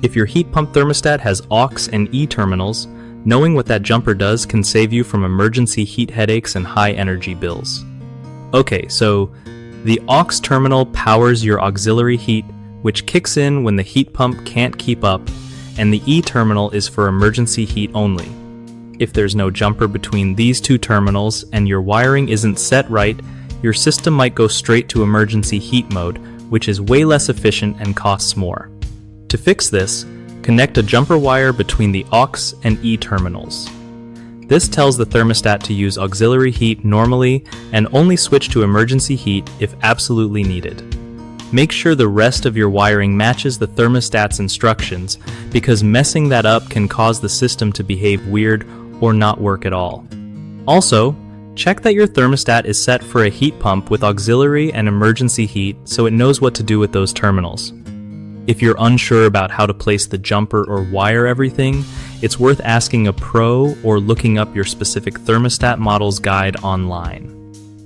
If your heat pump thermostat has AUX and E terminals, knowing what that jumper does can save you from emergency heat headaches and high energy bills. Okay, so the AUX terminal powers your auxiliary heat, which kicks in when the heat pump can't keep up, and the E terminal is for emergency heat only. If there's no jumper between these two terminals and your wiring isn't set right, your system might go straight to emergency heat mode, which is way less efficient and costs more. To fix this, connect a jumper wire between the AUX and E terminals. This tells the thermostat to use auxiliary heat normally and only switch to emergency heat if absolutely needed. Make sure the rest of your wiring matches the thermostat's instructions, because messing that up can cause the system to behave weird or not work at all. Also, check that your thermostat is set for a heat pump with auxiliary and emergency heat so it knows what to do with those terminals. If you're unsure about how to place the jumper or wire everything, it's worth asking a pro or looking up your specific thermostat model's guide online.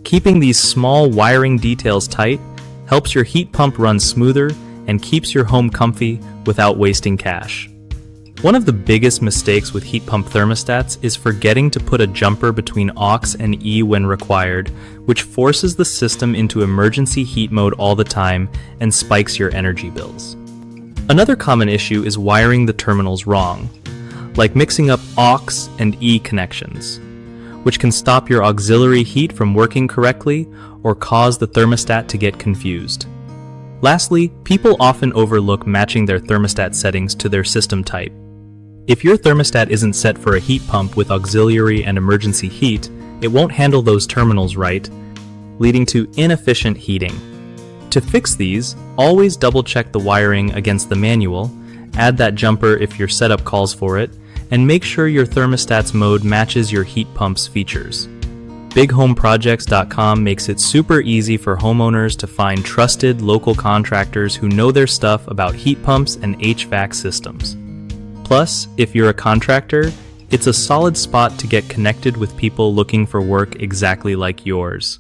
Keeping these small wiring details tight helps your heat pump run smoother and keeps your home comfy without wasting cash. One of the biggest mistakes with heat pump thermostats is forgetting to put a jumper between AUX and E when required, which forces the system into emergency heat mode all the time and spikes your energy bills. Another common issue is wiring the terminals wrong, like mixing up AUX and E connections, which can stop your auxiliary heat from working correctly or cause the thermostat to get confused. Lastly, people often overlook matching their thermostat settings to their system type. If your thermostat isn't set for a heat pump with auxiliary and emergency heat, it won't handle those terminals right, leading to inefficient heating. To fix these, always double-check the wiring against the manual, add that jumper if your setup calls for it, and make sure your thermostat's mode matches your heat pump's features. BigHomeProjects.com makes it super easy for homeowners to find trusted local contractors who know their stuff about heat pumps and HVAC systems. Plus, if you're a contractor, it's a solid spot to get connected with people looking for work exactly like yours.